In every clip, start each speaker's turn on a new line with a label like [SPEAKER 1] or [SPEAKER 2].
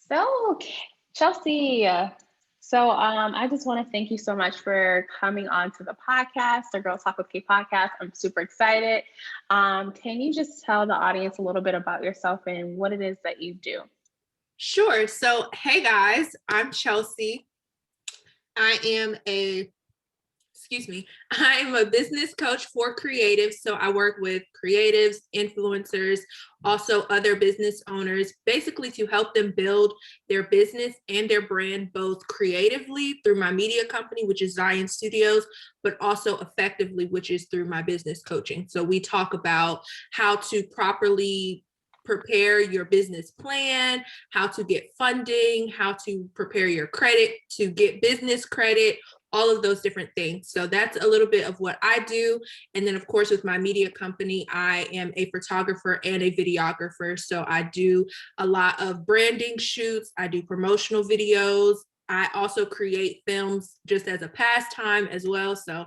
[SPEAKER 1] So, Chelsea, I just want to thank you so much for coming on to the podcast, the Girl Talk with K podcast. I'm super excited. Can you just tell the audience a little bit about yourself and what it is that you do?
[SPEAKER 2] Sure. So, hey guys, I'm Chelsea. I am a, I am a business coach for creatives. So I work with creatives, influencers, also other business owners, basically to help them build their business and their brand, both creatively through my media company, which is Zion Studios, but also effectively, which is through my business coaching. So we talk about how to properly prepare your business plan, how to get funding, how to prepare your credit to get business credit, all of those different things. So that's a little bit of what I do. And then, of course, with my media company, I am a photographer and a videographer. So I do a lot of branding shoots, I do promotional videos. I also create films just as a pastime as well. So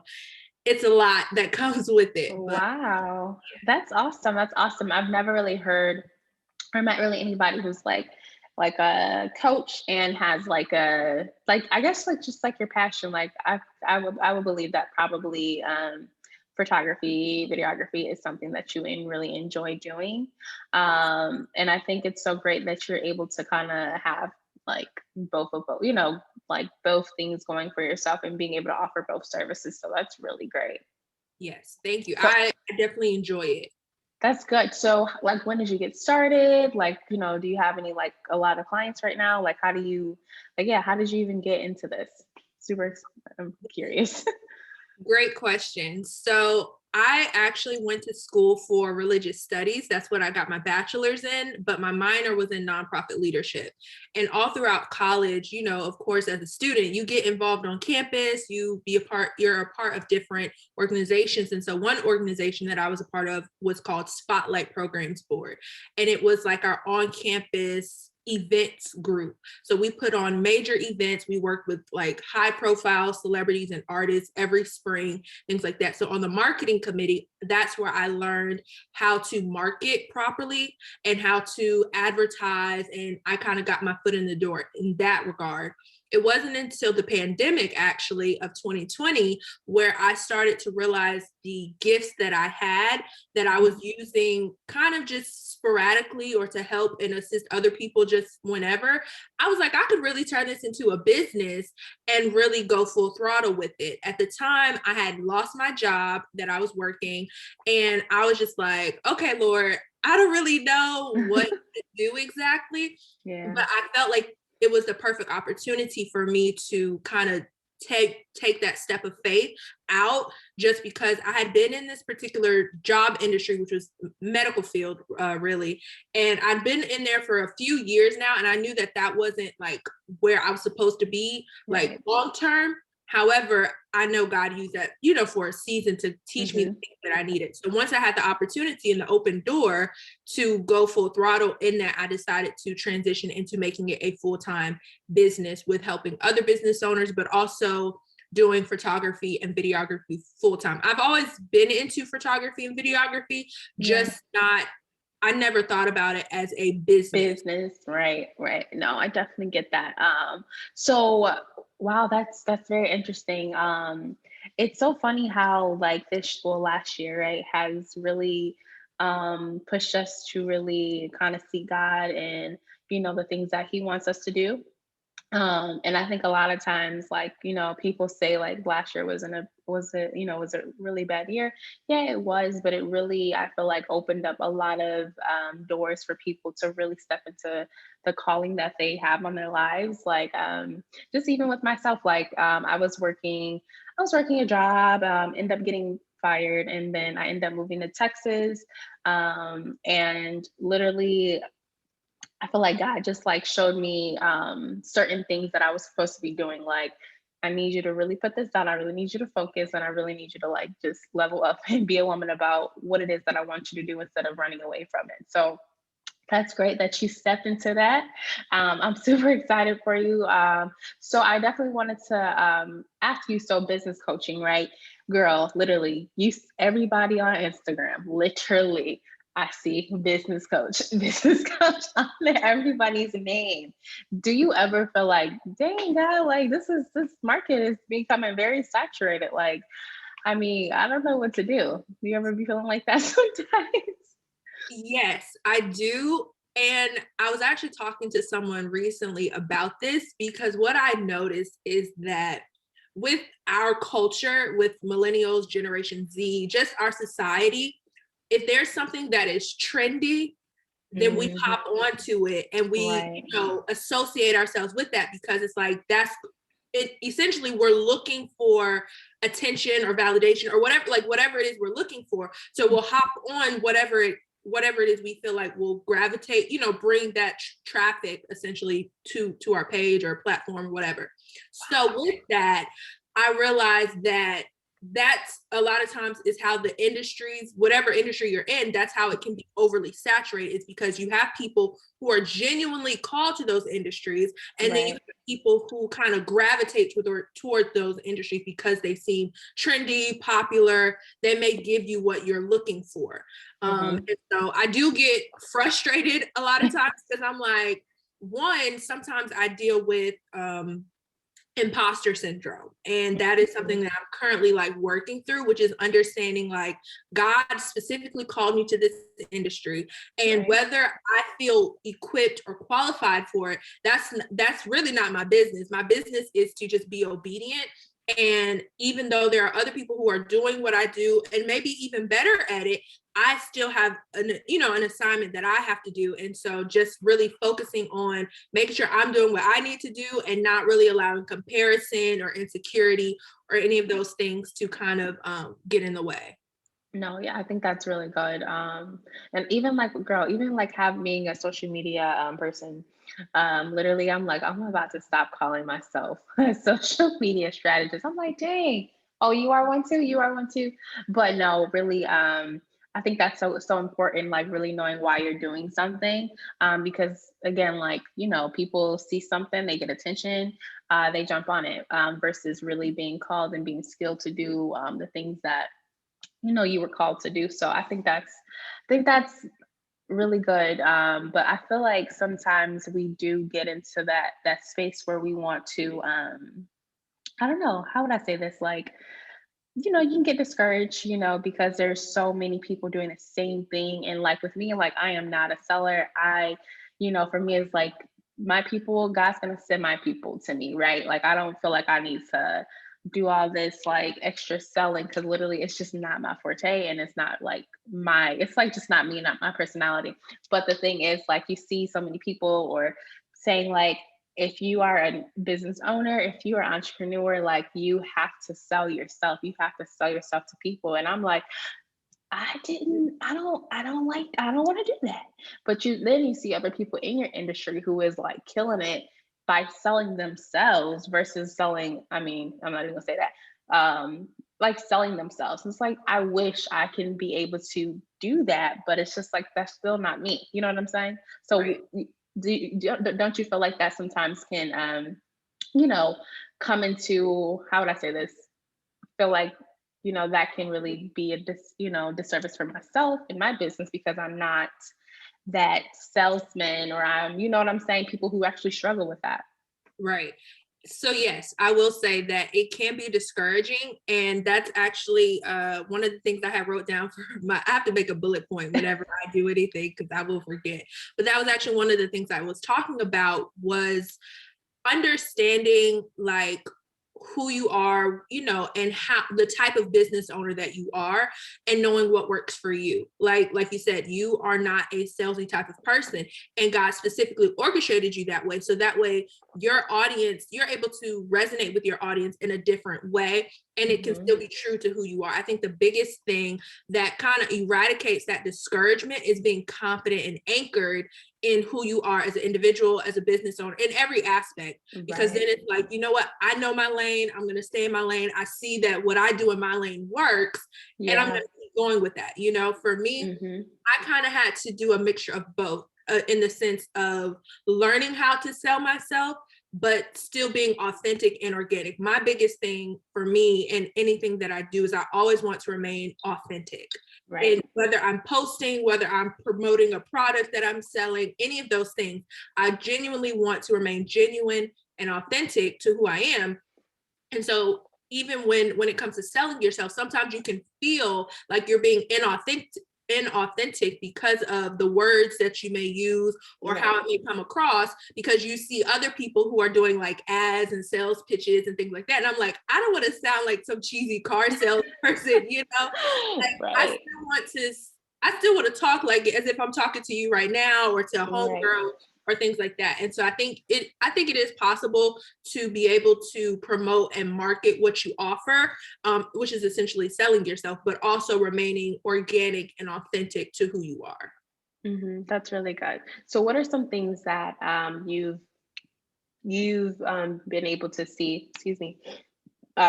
[SPEAKER 2] it's a lot that comes with it. But
[SPEAKER 1] Wow, that's awesome. That's awesome. I've never really heard or met really anybody who's like a coach and has I guess like just like your passion. I would believe that probably photography, videography is something that you really enjoy doing. And I think it's so great that you're able to kind of have like both, like both things going for yourself and being able to offer both services. So that's really great.
[SPEAKER 2] yes, thank you.
[SPEAKER 1] So
[SPEAKER 2] I definitely enjoy it.
[SPEAKER 1] that's good. So, like, when did you get started? Like, do you have any, like, a lot of clients right now? Like, how do you, like, yeah, how did you even get into this? Super, I'm curious.
[SPEAKER 2] Great question. So I actually went to school for religious studies. That's what I got my bachelor's in, but my minor was in nonprofit leadership. And all throughout college, of course, as a student, you get involved on campus, you're a part of different organizations. And so one organization that I was a part of was called Spotlight Programs Board. And it was like our on-campus events group. So we put on major events. We worked with like high profile celebrities and artists every spring, things like that. So on the marketing committee, that's where I learned how to market properly and how to advertise. And I kind of got my foot in the door in that regard. It wasn't until the pandemic actually of 2020 where I started to realize the gifts that I had that I was using kind of just sporadically or to help and assist other people just whenever. I was like, I could really turn this into a business and really go full throttle with it. At the time, I had lost my job that I was working, and I was just like, okay, Lord, I don't really know what to do exactly,
[SPEAKER 1] Yeah.
[SPEAKER 2] but I felt like it was the perfect opportunity for me to kind of take that step of faith out, just because I had been in this particular job industry, which was medical field, really, and I'd been in there for a few years now, and I knew that that wasn't like where I was supposed to be, like
[SPEAKER 1] Right.
[SPEAKER 2] long term. However, I know God used that, for a season to teach me the
[SPEAKER 1] Mm-hmm.
[SPEAKER 2] things that I needed. So once I had the opportunity and the open door to go full throttle in that, I decided to transition into making it a full-time business with helping other business owners, but also doing photography and videography full-time. I've always been into photography and videography,
[SPEAKER 1] Yeah.
[SPEAKER 2] just not, I never thought about it as a business.
[SPEAKER 1] Business. Right. Right. No, I definitely get that. So wow, that's very interesting. It's so funny how like this school last year, right, has really pushed us to really kind of see God and the things that He wants us to do. And I think a lot of times, like, people say like last year was a really bad year. Yeah, it was, but it really, I feel like, opened up a lot of doors for people to really step into the calling that they have on their lives. Like, just even with myself, like, I was working a job, ended up getting fired, and then I ended up moving to Texas. And literally I feel like God just like showed me certain things that I was supposed to be doing. Like, I need you to really put this down. I really need you to focus, and I really need you to like just level up and be a woman about what it is that I want you to do instead of running away from it. So that's great that you stepped into that. I'm super excited for you. So I definitely wanted to ask you. So business coaching, right, girl? Literally, everybody on Instagram, literally. I see business coach, business coach on there, everybody's name. Do you ever feel like, dang, God, like this market is becoming very saturated? Like, I mean, I don't know what to do. Do you ever be feeling like that sometimes?
[SPEAKER 2] Yes, I do. And I was actually talking to someone recently about this because what I noticed is that with our culture, with millennials, Generation Z, just our society, if there's something that is trendy, then we
[SPEAKER 1] Mhm.
[SPEAKER 2] hop onto it and we,
[SPEAKER 1] Right.
[SPEAKER 2] associate ourselves with that because it's like that's it. Essentially, we're looking for attention or validation or whatever, like whatever it is we're looking for. So we'll hop on whatever it is we feel like will gravitate, bring that traffic essentially to our page or platform or whatever. So with that, I realized that that's a lot of times is how the industries, whatever industry you're in, that's how it can be overly saturated. It's because you have people who are genuinely called to those industries, and then you
[SPEAKER 1] Right.
[SPEAKER 2] have people who kind of gravitate toward those industries because they seem trendy, popular. They may give you what you're looking for.
[SPEAKER 1] Mhm.
[SPEAKER 2] And so I do get frustrated a lot of times because I'm like, one, sometimes I deal with imposter syndrome, and that is something that I'm currently like working through, which is understanding like God specifically called me to this industry, and
[SPEAKER 1] Right.
[SPEAKER 2] whether I feel equipped or qualified for it, that's really not my business. My business is to just be obedient. And even though there are other people who are doing what I do and maybe even better at it, I still have an assignment that I have to do. And so just really focusing on making sure I'm doing what I need to do and not really allowing comparison or insecurity or any of those things to kind of get in the way.
[SPEAKER 1] No, yeah, I think that's really good. And even like, girl, even like being a social media person, literally, I'm like, I'm about to stop calling myself a social media strategist. I'm like, dang, oh, you are one too, you are one too. But no, really, I think that's so important. Like, really knowing why you're doing something, because again, like people see something, they get attention, they jump on it, versus really being called and being skilled to do the things that you were called to do. So I think that's really good. But I feel like sometimes we do get into that space where we want to I don't know, how would I say this? Like, you can get discouraged, because there's so many people doing the same thing. And like with me, like I am not a seller. For me, it's like my people, God's gonna send my people to me, right? Like I don't feel like I need to do all this like extra selling because literally it's just not my forte and it's not like it's like just not me, not my personality. But the thing is, like you see so many people or saying like if you are a business owner, if you are an entrepreneur, like you have to sell yourself. You have to sell yourself to people. And I'm like, I don't want to do that. But you see other people in your industry who is like killing it by selling themselves versus selling, I mean, I'm not even gonna say that. Like selling themselves. It's like I wish I can be able to do that, but it's just like that's still not me. You know what I'm saying? So
[SPEAKER 2] Right.
[SPEAKER 1] don't you feel like that sometimes can you know come into, how would I say this, feel like that can really be a disservice for myself in my business because I'm not that salesman, or I'm, what I'm saying, people who actually struggle with that.
[SPEAKER 2] Right. So yes, I will say that it can be discouraging, and that's actually one of the things I have wrote down for my. I have to make a bullet point whenever I do anything because I will forget. But that was actually one of the things I was talking about was understanding like who you are, and how the type of business owner that you are, and knowing what works for you. Like you said, you are not a salesy type of person, and God specifically orchestrated you that way. So that way your audience, you're able to resonate with your audience in a different way, and it can
[SPEAKER 1] Hmm.
[SPEAKER 2] still be true to who you are. I think the biggest thing that kind of eradicates that discouragement is being confident and anchored in who you are as an individual, as a business owner, in every aspect. Because then
[SPEAKER 1] Right.
[SPEAKER 2] it's like, you know what? I know my lane. I'm going to stay in my lane. I see that what I do in my lane works, and I'm going
[SPEAKER 1] Yeah.
[SPEAKER 2] to keep going with that. For me,
[SPEAKER 1] Hmm.
[SPEAKER 2] I kind of had to do a mixture of both, in the sense of learning how to sell myself, but still being authentic and organic. My biggest thing for me in anything that I do is I always want to remain authentic.
[SPEAKER 1] Right.
[SPEAKER 2] in whether I'm posting, whether I'm promoting a product that I'm selling, any of those things. I genuinely want to remain genuine and authentic to who I am. And so even when it comes to selling yourself, sometimes you can feel like you're being inauthentic because of the words that you may use or how
[SPEAKER 1] Right.
[SPEAKER 2] it may come across, because you see other people who are doing like ads and sales pitches and things like that. And I'm like, I don't want to sound like some cheesy car salesperson, you know? Like
[SPEAKER 1] Right.
[SPEAKER 2] I still want to talk like as if I'm talking to you right now or to a
[SPEAKER 1] Right.
[SPEAKER 2] homegirl or things like that. And so I think it is possible to be able to promote and market what you offer, which is essentially selling yourself, but also remaining organic and authentic to who you are.
[SPEAKER 1] That's really good. So, what are some things that you've been able to see? Excuse me,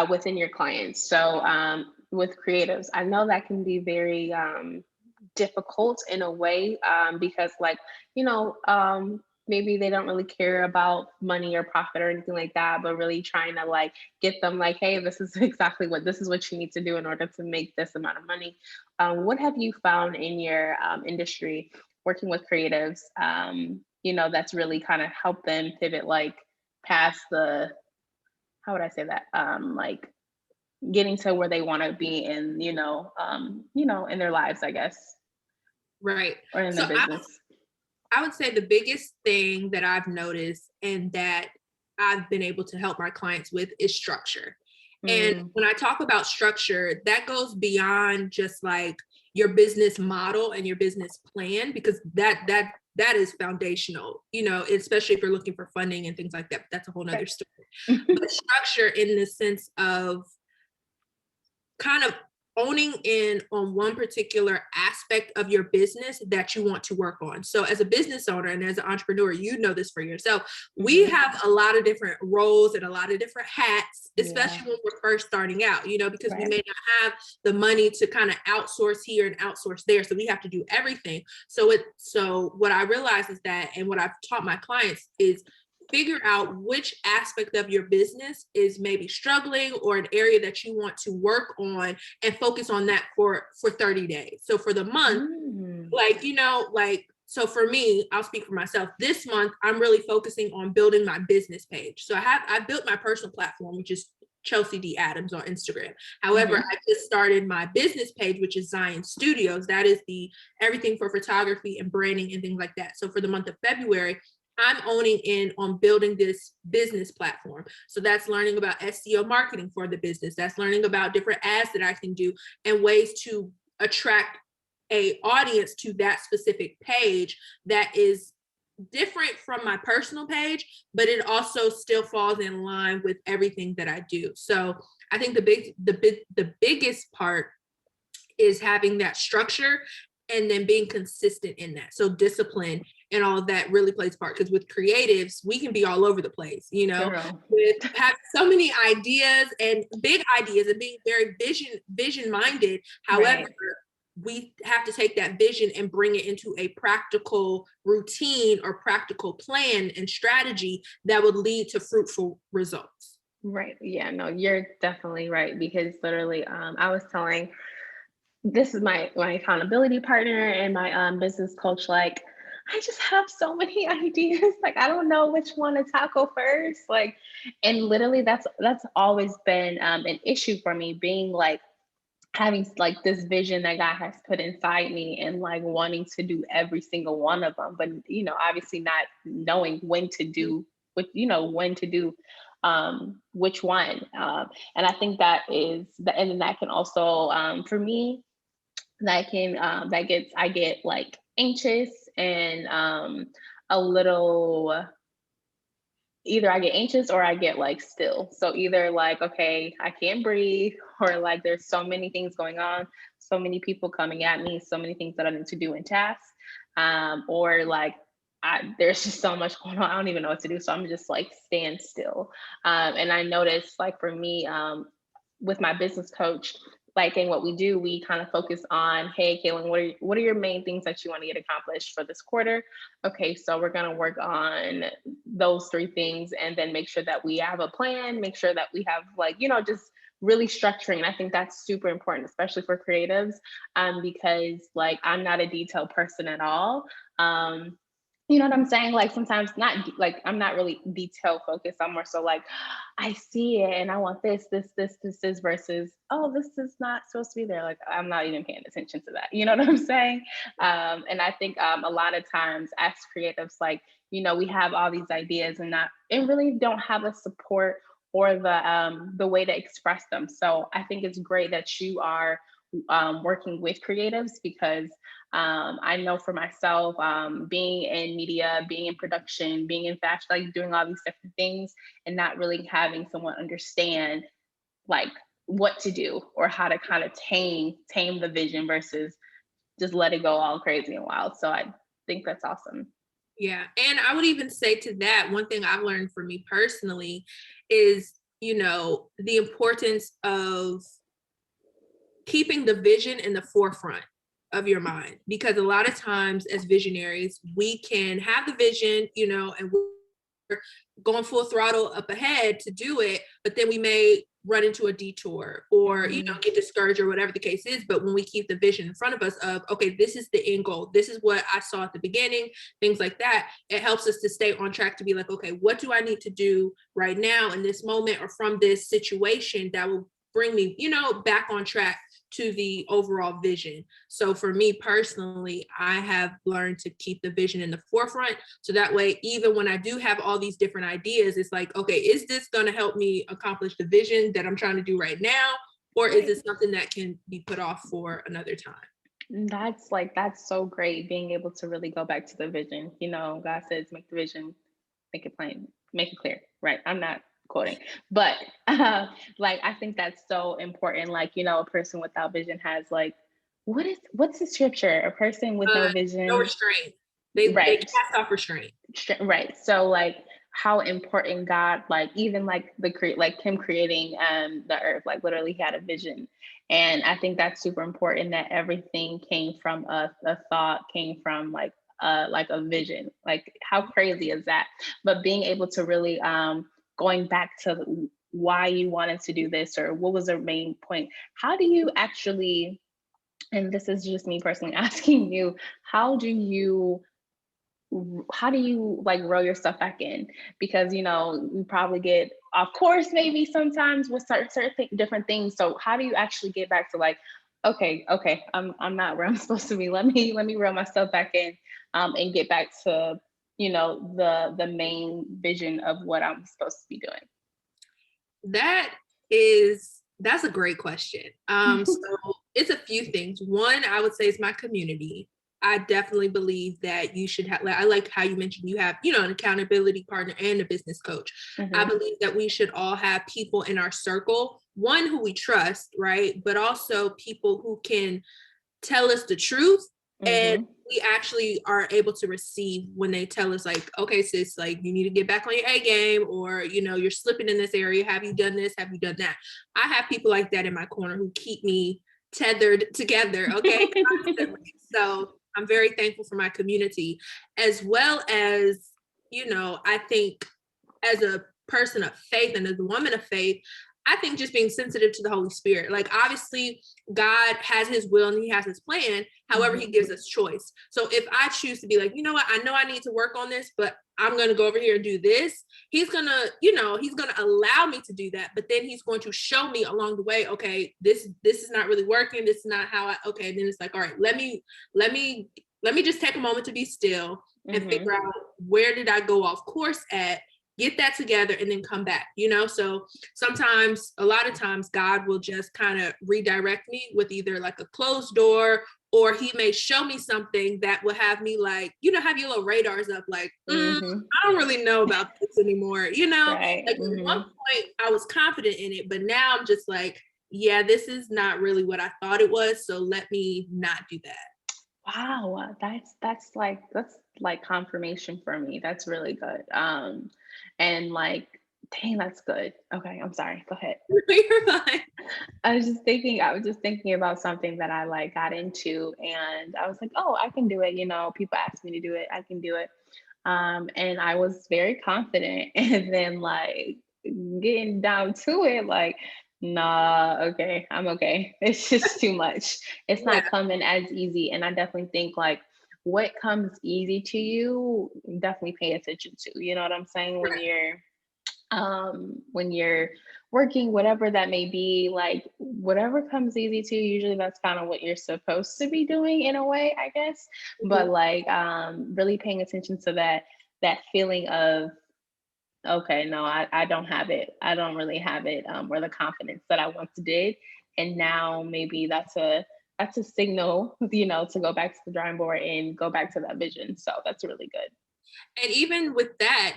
[SPEAKER 1] within your clients. So, with creatives, I know that can be very difficult in a way, because, like, maybe they don't really care about money or profit or anything like that, but really trying to like get them like, hey, this is what you need to do in order to make this amount of money. What have you found in your industry working with creatives? That's really kind of helped them pivot like past the, how would I say that? Like getting to where they want to be in, in their lives, I guess,
[SPEAKER 2] Right.
[SPEAKER 1] or in
[SPEAKER 2] So
[SPEAKER 1] their business.
[SPEAKER 2] I would say the biggest thing that I've noticed and that I've been able to help my clients with is structure. And
[SPEAKER 1] Mm,
[SPEAKER 2] when I talk about structure, that goes beyond just like your business model and your business plan, because that is foundational, especially if you're looking for funding and things like that. That's a whole nother
[SPEAKER 1] right.
[SPEAKER 2] story. But structure in the sense of kind of owning in on one particular aspect of your business that you want to work on. So as a business owner and as an entrepreneur, you know this for yourself. We
[SPEAKER 1] Hmm.
[SPEAKER 2] have a lot of different roles and a lot of different hats,
[SPEAKER 1] Yeah.
[SPEAKER 2] especially when we're first starting out, because we
[SPEAKER 1] Right.
[SPEAKER 2] may not have the money to kind of outsource here and outsource there. So we have to do everything. So what I realize is that, and what I've taught my clients is figure out which aspect of your business is maybe struggling or an area that you want to work on and focus on that for 30 days. So for the month,
[SPEAKER 1] Mm,
[SPEAKER 2] so for me, I'll speak for myself. This month, I'm really focusing on building my business page. So I built my personal platform, which is Chelsea D. Adams on Instagram. However,
[SPEAKER 1] hmm.
[SPEAKER 2] I just started my business page, which is Zion Studios. That is the everything for photography and branding and things like that. So for the month of February, I'm owning in on building this business platform. So that's learning about SEO marketing for the business. That's learning about different ads that I can do and ways to attract a audience to that specific page that is different from my personal page, but it also still falls in line with everything that I do. So I think the biggest part is having that structure and then being consistent in that. So discipline and all of that really plays part, because with creatives, we can be all over the place,
[SPEAKER 1] Girl.
[SPEAKER 2] with have so many ideas and big ideas and being very vision minded. However,
[SPEAKER 1] Right.
[SPEAKER 2] we have to take that vision and bring it into a practical routine or practical plan and strategy that would lead to fruitful results.
[SPEAKER 1] Right. Yeah, no, you're definitely right because literally, I was telling this is my accountability partner and my business coach, like, I just have so many ideas. Like, I don't know which one to tackle first. Like, and literally that's always been an issue for me, being like having like this vision that God has put inside me and like wanting to do every single one of them, but obviously not knowing when to do when to do which one. And I think that is the and then that can also for me that gets I get like anxious and a little, either I get anxious or I get like still. So either like, okay, I can't breathe, or like there's so many things going on, so many people coming at me, so many things that I need to do in tasks, or like there's just so much going on. I don't even know what to do. So I'm just like stand still. And I noticed like for me, with my business coach, like in what we do, we kind of focus on, hey, Kaylin, what are your main things that you want to get accomplished for this quarter? Okay, so we're going to work on those three things and then make sure that we have a plan, make sure that we have like, just really structuring. I think that's super important, especially for creatives, because like I'm not a detail person at all. Um, you know what I'm saying? Like sometimes not like I'm not really detail focused. I'm more so like I see it and I want this versus this is not supposed to be there. Like I'm not even paying attention to that. You know what I'm saying? And I think a lot of times as creatives, like we have all these ideas and really don't have a support or the way to express them. So I think it's great that you are working with creatives because I know for myself, being in media, being in production, being in fashion, like doing all these different things, and not really having someone understand like what to do or how to kind of tame the vision versus just let it go all crazy and wild. So I think that's awesome.
[SPEAKER 2] Yeah. And I would even say to that, one thing I've learned for me personally is, the importance of keeping the vision in the forefront of your mind. Because a lot of times as visionaries, we can have the vision, and we're going full throttle up ahead to do it, but then we may run into a detour or
[SPEAKER 1] Mhm.
[SPEAKER 2] get discouraged or whatever the case is. But when we keep the vision in front of us of, okay, this is the end goal, this is what I saw at the beginning, things like that, it helps us to stay on track to be like, okay, what do I need to do right now in this moment or from this situation that will bring me back on track to the overall vision. So for me personally, I have learned to keep the vision in the forefront. So that way, even when I do have all these different ideas, it's like, okay, is this going to help me accomplish the vision that I'm trying to do right now? Or is
[SPEAKER 1] Right.
[SPEAKER 2] it something that can be put off for another time?
[SPEAKER 1] That's so great being able to really go back to the vision. God says make the vision, make it plain, make it clear. Right. I'm not quoting, but like I think that's so important. Like, a person without vision has like what's the scripture? A person with
[SPEAKER 2] Uh,
[SPEAKER 1] no
[SPEAKER 2] no
[SPEAKER 1] vision.
[SPEAKER 2] restraint. They
[SPEAKER 1] Right.
[SPEAKER 2] cast off restraint.
[SPEAKER 1] Right. So like how important God, like even like like him creating the earth, like literally he had a vision. And I think that's super important that everything came from a thought, came from like a vision. Like how crazy is that? But being able to really going back to why you wanted to do this or what was the main point. How do you actually, and this is just me personally asking you, how do you like reel yourself back in? Because you probably get off course maybe sometimes with different things. So how do you actually get back to like, okay, I'm not where I'm supposed to be. Let me reel myself back in, and get back to the main vision of what I'm supposed to be doing.
[SPEAKER 2] That's a great question. So it's a few things. One, I would say is my community. I definitely believe that you should have, like, I like how you mentioned you have, an accountability partner and a business coach. I
[SPEAKER 1] Hmm.
[SPEAKER 2] believe that we should all have people in our circle, one who we trust, right? But also people who can tell us the truth and
[SPEAKER 1] Hmm.
[SPEAKER 2] we actually are able to receive when they tell us like, okay, sis, like you need to get back on your A game, or you're slipping in this area, have you done this, have you done that? I have people like that in my corner who keep me tethered together, okay, constantly. So I'm very thankful for my community, as well as I think as a person of faith and as a woman of faith, I think just being sensitive to the Holy Spirit. Like, obviously, God has his will and he has his plan. However, he
[SPEAKER 1] Hmm.
[SPEAKER 2] gives us choice. So if I choose to be like, you know what, I know I need to work on this, but I'm going to go over here and do this, he's going to, he's going to allow me to do that. But then he's going to show me along the way, okay, this is not really working. This is not how okay. And then it's like, all right, let me just take a moment to be still and
[SPEAKER 1] Hmm.
[SPEAKER 2] figure out where did I go off course at, get that together, and then come back, so sometimes, a lot of times, God will just kind of redirect me with either like a closed door, or he may show me something that will have me like, have your little radars up, like,
[SPEAKER 1] Hmm.
[SPEAKER 2] I don't really know about this anymore,
[SPEAKER 1] Right.
[SPEAKER 2] like at one
[SPEAKER 1] Hmm.
[SPEAKER 2] point I was confident in it, but now I'm just like, yeah, this is not really what I thought it was, so let me not do that.
[SPEAKER 1] Wow, that's like confirmation for me. That's really good. And like, dang, that's good. Okay, I'm sorry. Go ahead.
[SPEAKER 2] You're fine.
[SPEAKER 1] I was just thinking about something that I like got into, and I was like, oh, I can do it. People ask me to do it, I can do it. And I was very confident, and then like getting down to it, like Nah, okay, I'm okay. It's just too much. It's
[SPEAKER 2] Yeah.
[SPEAKER 1] not coming as easy. And I definitely think like what comes easy to you, definitely pay attention to. You know what I'm saying? When you're working, whatever that may be, like whatever comes easy to you, usually that's kind of what you're supposed to be doing in a way, I guess. But
[SPEAKER 2] Mhm.
[SPEAKER 1] like really paying attention to that feeling of okay, no, I don't have it. I don't really have it, or the confidence that I once did. And now maybe that's a signal, to go back to the drawing board and go back to that vision. So that's really good.
[SPEAKER 2] And even with that,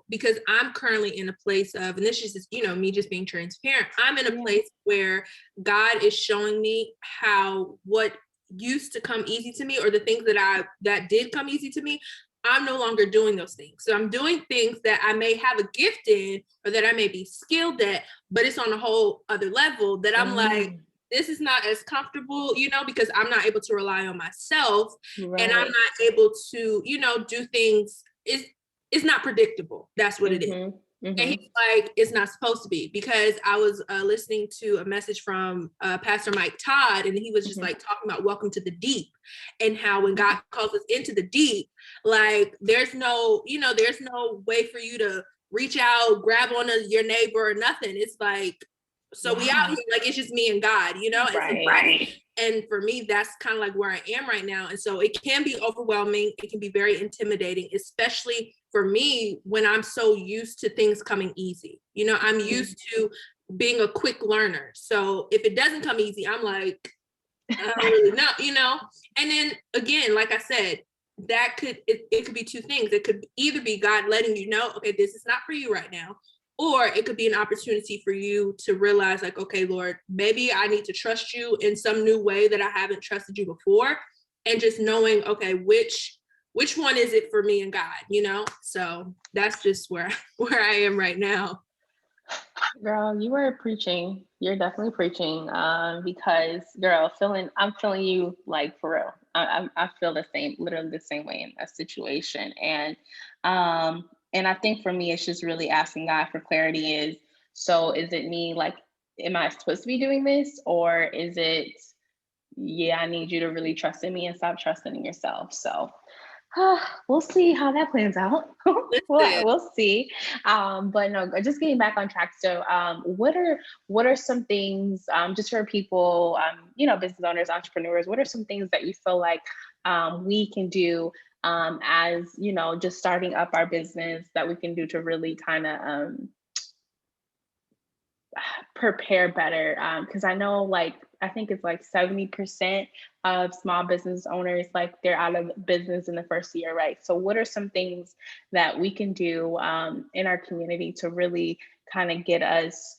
[SPEAKER 2] because I'm currently in a place of, and this is just, me just being transparent, I'm in a
[SPEAKER 1] Yeah.
[SPEAKER 2] place where God is showing me how what used to come easy to me, or the things that did come easy to me, I'm no longer doing those things. So I'm doing things that I may have a gift in, or that I may be skilled at, but it's on a whole other level that I'm like,
[SPEAKER 1] Mm,
[SPEAKER 2] this is not as comfortable, because I'm not able to rely on myself, and I'm
[SPEAKER 1] right.
[SPEAKER 2] not able to, do things. It's not predictable. That's what it is.
[SPEAKER 1] Mm-hmm.
[SPEAKER 2] And he's
[SPEAKER 1] Mm-hmm.
[SPEAKER 2] like, it's not supposed to be, because I was listening to a message from Pastor Mike Todd, and he was just
[SPEAKER 1] Mm-hmm.
[SPEAKER 2] like talking about welcome to the deep, and how when God calls us into the deep, like there's no way for you to reach out, grab on your neighbor or nothing. It's like, so we out
[SPEAKER 1] Yeah.
[SPEAKER 2] here, like it's just me and God, and so
[SPEAKER 1] Right.
[SPEAKER 2] and for me, that's kind of like where I am right now. And so it can be overwhelming. It can be very intimidating, especially for me when I'm so used to things coming easy. I'm
[SPEAKER 1] Mhm.
[SPEAKER 2] used to being a quick learner. So if it doesn't come easy, I'm like, I don't really know. And then again, like I said, it could be two things. It could either be God letting you know, okay, this is not for you right now, or it could be an opportunity for you to realize, like, okay, Lord, maybe I need to trust you in some new way that I haven't trusted you before, and just knowing, okay, which one is it for me and God. So that's just where I am right now.
[SPEAKER 1] Girl, you were preaching. You're definitely preaching. Because girl, I'm feeling you like for real. I feel the same, literally the same way in that situation. And I think for me, it's just really asking God for clarity. So is it me? Like, am I supposed to be doing this, or is it? Yeah, I need you to really trust in me and stop trusting in yourself. So we'll see how that plans out.
[SPEAKER 2] Listen,
[SPEAKER 1] We'll see. But no, just getting back on track. So, what are some things, just for people, business owners, entrepreneurs? What are some things that you feel like we can do, as just starting up our business, that we can do to really kind of prepare better? Because I know, like, I think it's like 70% of small business owners, like, they're out of business in the first year, right? So what are some things that we can do in our community to really kind of get us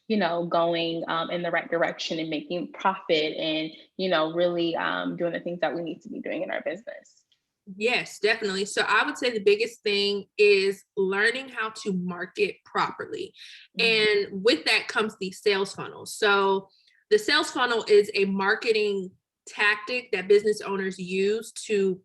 [SPEAKER 1] going in the right direction and making profit, and really doing the things that we need to be doing in our business?
[SPEAKER 2] yes, definitely. So I would say the biggest thing is learning how to market properly.
[SPEAKER 1] Mm,
[SPEAKER 2] And with that comes the sales funnel. So the sales funnel is a marketing tactic that business owners use to,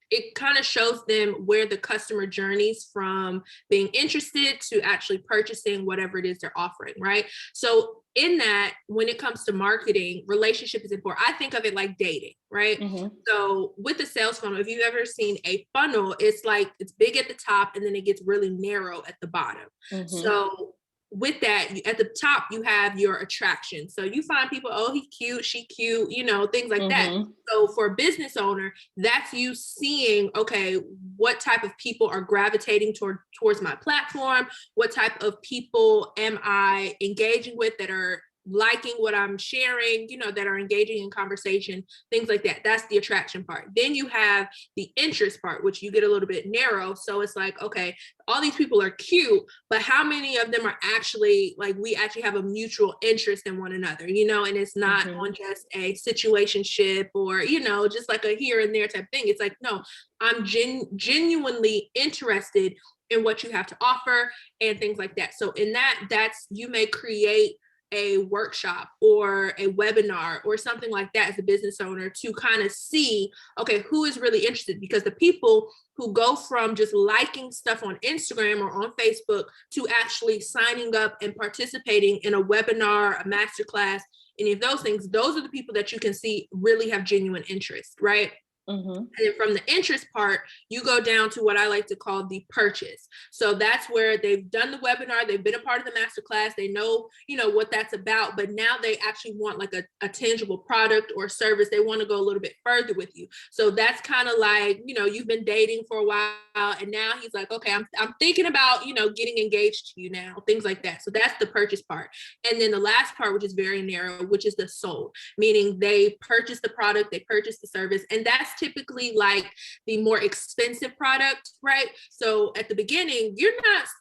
[SPEAKER 2] it kind of shows them where the customer journeys from being interested to actually purchasing whatever it is they're offering, right? So in that, when it comes to marketing, relationship is important. I think of it like dating, right?
[SPEAKER 1] mhm,
[SPEAKER 2] So with the sales funnel, if you've ever seen a funnel, it's like it's big at the top and then it gets really narrow at the bottom.
[SPEAKER 1] mhm,
[SPEAKER 2] So with that, at the top you have your attraction. So you find people, oh, he cute, she cute, things like that.
[SPEAKER 1] mhm,
[SPEAKER 2] So for a business owner, that's you seeing, okay, what type of people are gravitating towards my platform? What type of people am I engaging with that are liking what I'm sharing, that are engaging in conversation, things like that. That's the attraction part. Then you have the interest part, which you get a little bit narrow. So it's like, okay, all these people are cute, but how many of them are actually like, we actually have a mutual interest in one another, and it's not
[SPEAKER 1] mhm,
[SPEAKER 2] on just a situationship or, just like a here and there type thing. It's like, no, I'm genuinely interested in what you have to offer and things like that. So in that's, you may create a workshop or a webinar or something like that as a business owner to kind of see, okay, who is really interested? Because the people who go from just liking stuff on Instagram or on Facebook to actually signing up and participating in a webinar, a masterclass, any of those things, those are the people that you can see really have genuine interest, right?
[SPEAKER 1] Mm-hmm.
[SPEAKER 2] And then from the interest part, you go down to what I like to call the purchase. So that's where they've done the webinar, they've been a part of the masterclass, they know, what that's about, but now they actually want like a tangible product or service. They want to go a little bit further with you. So that's kind of like, you've been dating for a while and now he's like, okay, I'm thinking about, getting engaged to you now, things like that. So that's the purchase part. And then the last part, which is very narrow, which is the sold, meaning they purchase the product, they purchase the service, and that's typically like the more expensive product, right? So at the beginning, you're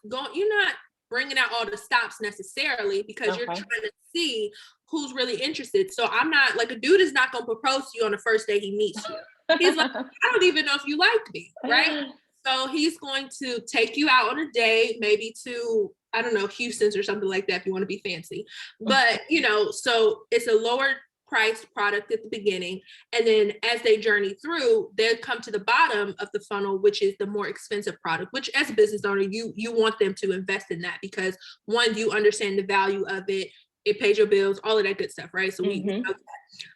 [SPEAKER 2] not bringing out all the stops necessarily because you're trying to see who's really interested. So I'm not like, a dude is not going to propose to you on the first day he meets you. He's like, I don't even know if you like me, right? So he's going to take you out on a date, maybe to, I don't know, Houston's or something like that if you want to be fancy. But, so it's a lower priced product at the beginning. And then as they journey through, they'll come to the bottom of the funnel, which is the more expensive product, which as a business owner, you want them to invest in that because one, you understand the value of it. It pays your bills, all of that good stuff, right? So we know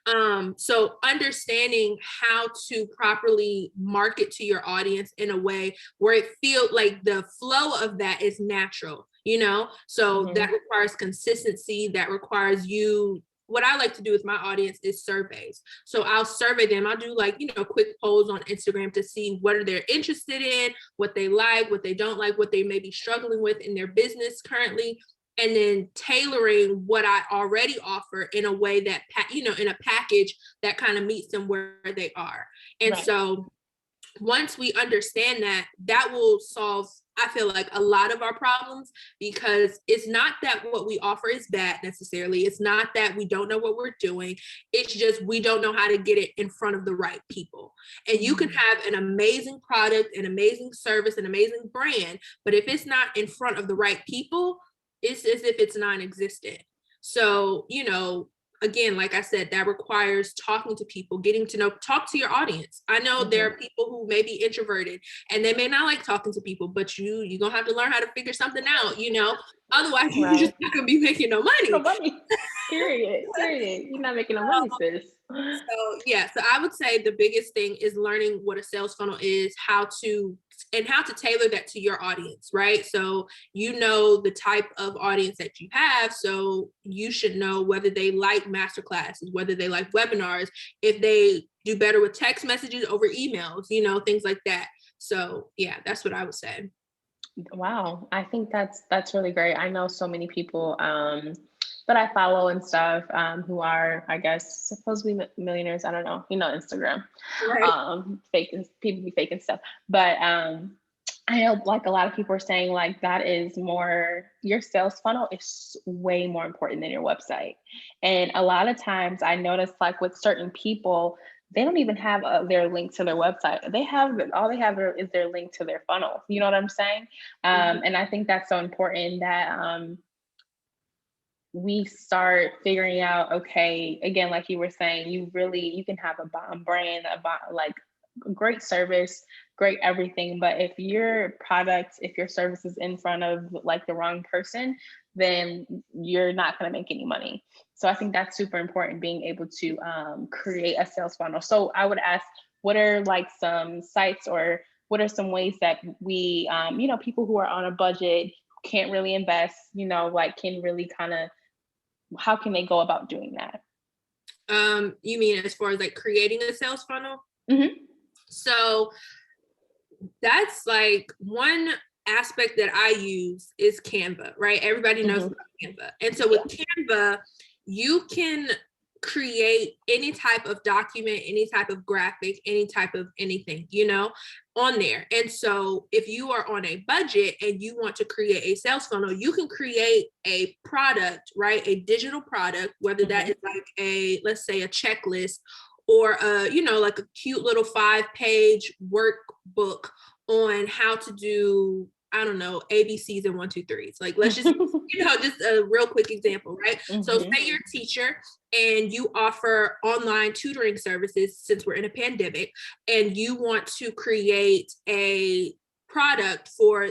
[SPEAKER 2] that. So understanding how to properly market to your audience in a way where it feels like the flow of that is natural, so that requires consistency, that requires you. What I like to do with my audience is surveys. So I'll survey them. I'll do like, quick polls on Instagram to see what are they interested in, what they like, what they don't like, what they may be struggling with in their business currently. And then tailoring what I already offer in a way that, in a package that kind of meets them where they are. And so once we understand that, that will solve, I feel like, a lot of our problems, because it's not that what we offer is bad necessarily. It's not that we don't know what we're doing. It's just we don't know how to get it in front of the right people. And you can have an amazing product, an amazing service, an amazing brand, but if it's not in front of the right people, it's as if it's non-existent. So, again, like I said, that requires talking to people, getting to know, talk to your audience. I know there are people who may be introverted and they may not like talking to people, but you're going to have to learn how to figure something out, otherwise you're just not going to be making no money.
[SPEAKER 1] No money. Period. You're not making no money, sis.
[SPEAKER 2] So I would say the biggest thing is learning what a sales funnel is, how to tailor that to your audience, right? So the type of audience that you have, so you should know whether they like masterclasses, whether they like webinars, if they do better with text messages over emails, things like that. So yeah, that's what I would say.
[SPEAKER 1] Wow, I think that's really great. I know so many people that I follow and stuff who are, I guess, supposed to be millionaires. I don't know, Instagram,
[SPEAKER 2] Right.
[SPEAKER 1] Faking people be faking stuff. But I know like a lot of people are saying like that is more, your sales funnel is way more important than your website. And a lot of times I notice like with certain people, they don't even have their link to their website. All they have is their link to their funnel. You know what I'm saying? And I think that's so important that we start figuring out, okay, again, like you were saying, you can have a bomb brand, like great service, great everything. But if your service is in front of like the wrong person, then you're not going to make any money. So I think that's super important, being able to create a sales funnel. So I would ask, what are like some sites or what are some ways that we, people who are on a budget, can't really invest, like can really kind of, how can they go about doing that?
[SPEAKER 2] You mean as far as like creating a sales funnel? So that's like one aspect that I use is Canva, right? Everybody knows about Canva. And so with Canva, you can create any type of document, any type of graphic, any type of anything, on there. And so if you are on a budget and you want to create a sales funnel, you can create a product, right? A digital product, whether that is like let's say a checklist or like a cute little 5-page workbook on how to do, I don't know, ABCs and 1, 2, 3s. Like, let's just, just a real quick example, right? So
[SPEAKER 1] Mm-hmm.
[SPEAKER 2] say you're a teacher and you offer online tutoring services since we're in a pandemic, and you want to create a product for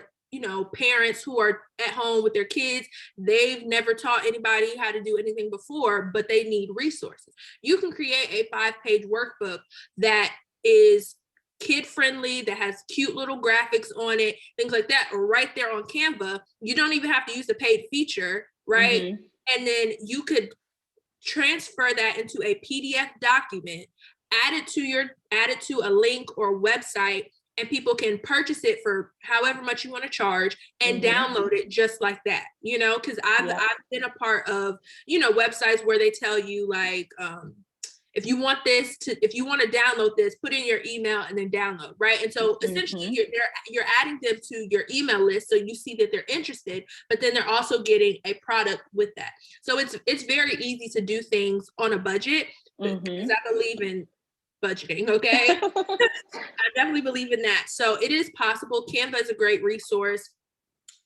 [SPEAKER 2] parents who are at home with their kids. They've never taught anybody how to do anything before, but they need resources. You can create a 5-page workbook that is kid friendly, that has cute little graphics on it, things like that, right there on Canva. You don't even have to use the paid feature, right?
[SPEAKER 1] Mm-hmm.
[SPEAKER 2] And then you could transfer that into a PDF document, add it to a link or website, and people can purchase it for however much you want to charge and
[SPEAKER 1] Mm-hmm.
[SPEAKER 2] download it just like that. Because I've
[SPEAKER 1] Yep.
[SPEAKER 2] been a part of websites where they tell you, like, if you want to download this, put in your email and then download, right? And so essentially
[SPEAKER 1] Mm-hmm.
[SPEAKER 2] you're adding them to your email list, so you see that they're interested, but then they're also getting a product with that. So it's very easy to do things on a budget, because
[SPEAKER 1] Mm-hmm.
[SPEAKER 2] I believe in budgeting, okay? I definitely believe in that. So it is possible. Canva is a great resource.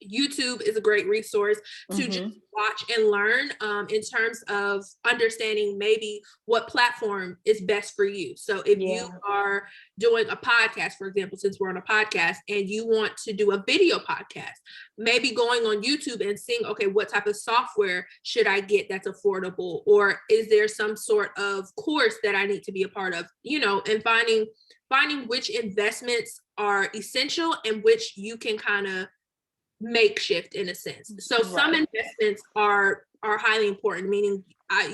[SPEAKER 2] YouTube is a great resource to just
[SPEAKER 1] Mm-hmm.
[SPEAKER 2] watch and learn, in terms of understanding maybe what platform is best for you. So if you
[SPEAKER 1] Yeah.
[SPEAKER 2] are doing a podcast, for example, since we're on a podcast, and you want to do a video podcast, maybe going on YouTube and seeing, okay, what type of software should I get that's affordable? Or is there some sort of course that I need to be a part of? And finding which investments are essential and which you can kind of makeshift in a sense. So some
[SPEAKER 1] Right.
[SPEAKER 2] investments are highly important, meaning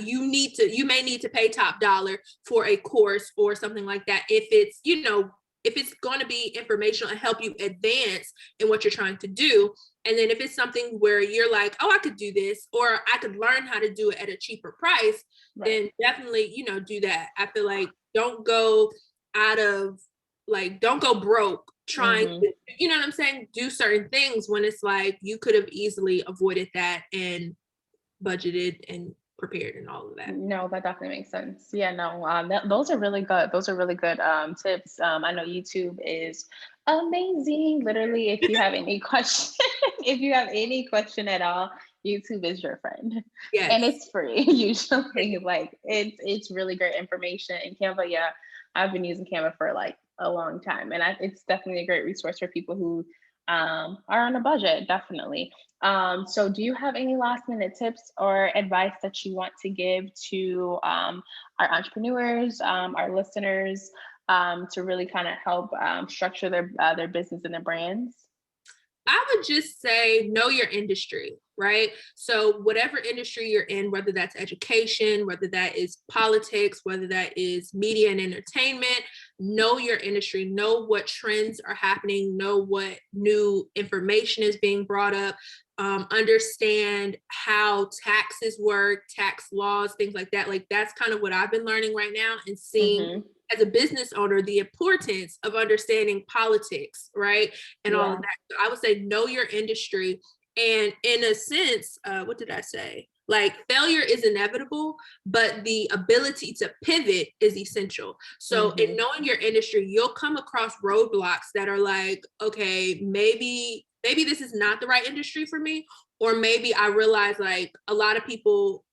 [SPEAKER 2] you may need to pay top dollar for a course or something like that, if it's going to be informational and help you advance in what you're trying to do. And then if it's something where you're like, oh, I could do this, or I could learn how to do it at a cheaper price,
[SPEAKER 1] Right.
[SPEAKER 2] then definitely do that. I feel like don't go don't go broke trying
[SPEAKER 1] Mm-hmm.
[SPEAKER 2] to, what I'm saying, do certain things when it's like you could have easily avoided that and budgeted and prepared and all of that.
[SPEAKER 1] No, that definitely makes sense. Yeah, no, those are really good. Those are really good tips. I know YouTube is amazing. Literally, if you have any question, if you have any question at all, YouTube is your friend, and
[SPEAKER 2] Yes.
[SPEAKER 1] it's free usually. Like it's really great information. And Canva, yeah, I've been using Canva for like a long time, and it's definitely a great resource for people who are on a budget. Definitely. So do you have any last minute tips or advice that you want to give to our entrepreneurs, our listeners, to really kind of help structure their business and their brands?
[SPEAKER 2] I would just say know your industry, right? So, whatever industry you're in, whether that's education, whether that is politics, whether that is media and entertainment, know your industry, know what trends are happening, know what new information is being brought up, understand how taxes work, tax laws, things like that. Like, that's kind of what I've been learning right now and seeing
[SPEAKER 1] Mm-hmm.
[SPEAKER 2] as a business owner the importance of understanding politics, right? And all of
[SPEAKER 1] Yeah.
[SPEAKER 2] that. So I would say know your industry. And in a sense, what did I say? Like, failure is inevitable, but the ability to pivot is essential. So in
[SPEAKER 1] Mm-hmm.
[SPEAKER 2] knowing your industry, you'll come across roadblocks that are like, okay, maybe this is not the right industry for me, or maybe I realize like a lot of people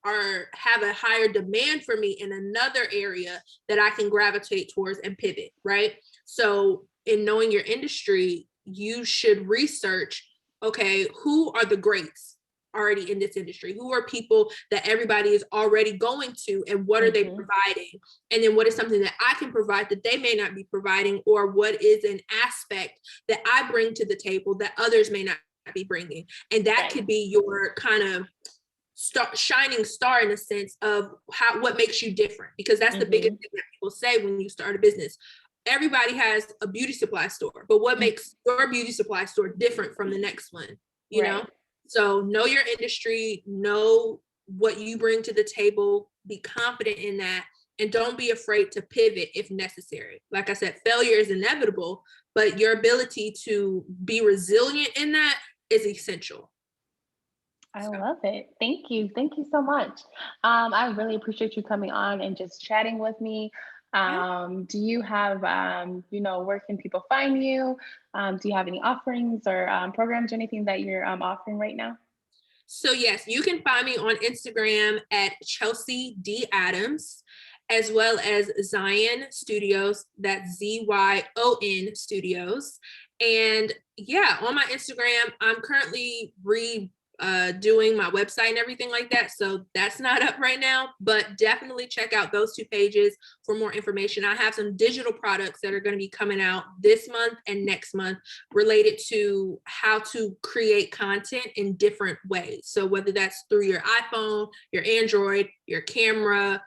[SPEAKER 2] have a higher demand for me in another area that I can gravitate towards and pivot, right? So in knowing your industry, you should research, okay, who are the greats already in this industry? Who are people that everybody is already going to, and what are they
[SPEAKER 1] Mm-hmm.
[SPEAKER 2] providing? And then what is something that I can provide that they may not be providing, or what is an aspect that I bring to the table that others may not be bringing? And that
[SPEAKER 1] Right.
[SPEAKER 2] could be your kind of shining star in a sense of what makes you different, because that's the biggest
[SPEAKER 1] Mm-hmm.
[SPEAKER 2] thing that people say when you start a business. Everybody has a beauty supply store, but what makes your beauty supply store different from the next one, you know?
[SPEAKER 1] Right.
[SPEAKER 2] So know your industry, know what you bring to the table, be confident in that, and don't be afraid to pivot if necessary. Like I said, failure is inevitable, but your ability to be resilient in that is essential.
[SPEAKER 1] I
[SPEAKER 2] So
[SPEAKER 1] love it. Thank you. Thank you so much. I really appreciate you coming on and just chatting with me.
[SPEAKER 2] Yeah.
[SPEAKER 1] Do you have, where can people find you? Do you have any offerings or programs or anything that you're offering right now?
[SPEAKER 2] So yes, you can find me on Instagram at Chelsea D Adams, as well as Zion Studios. That's ZYON Studios. And yeah, on my Instagram, I'm currently doing my website and everything like that. So that's not up right now, but definitely check out those two pages for more information. I have some digital products that are going to be coming out this month and next month related to how to create content in different ways. So whether that's through your iPhone, your Android, your camera,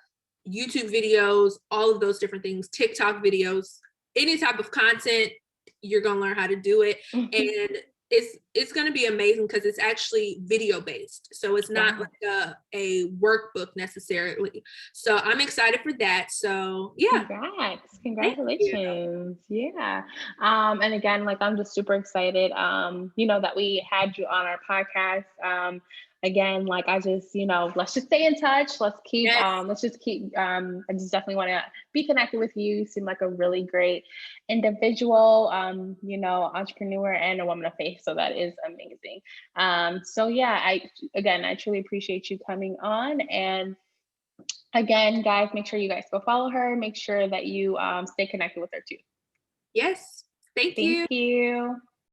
[SPEAKER 2] YouTube videos, all of those different things, TikTok videos, any type of content, you're going to learn how to do it. And it's going to be amazing because it's actually video based, so it's not
[SPEAKER 1] Wow.
[SPEAKER 2] like a workbook necessarily. So I'm excited for that. So yeah.
[SPEAKER 1] Congrats.
[SPEAKER 2] Thank you.
[SPEAKER 1] Congratulations. Yeah. And again, like I'm just super excited, that we had you on our podcast. Again, like I just, let's just stay in touch.
[SPEAKER 2] Yes.
[SPEAKER 1] Let's just keep, I just definitely want to be connected with you. You seem like a really great individual, entrepreneur and a woman of faith. So that is amazing. So yeah, I truly appreciate you coming on. And again, guys, make sure you guys go follow her. Make sure that you stay connected with her too.
[SPEAKER 2] Yes. Thank
[SPEAKER 1] Thank
[SPEAKER 2] you.
[SPEAKER 1] you.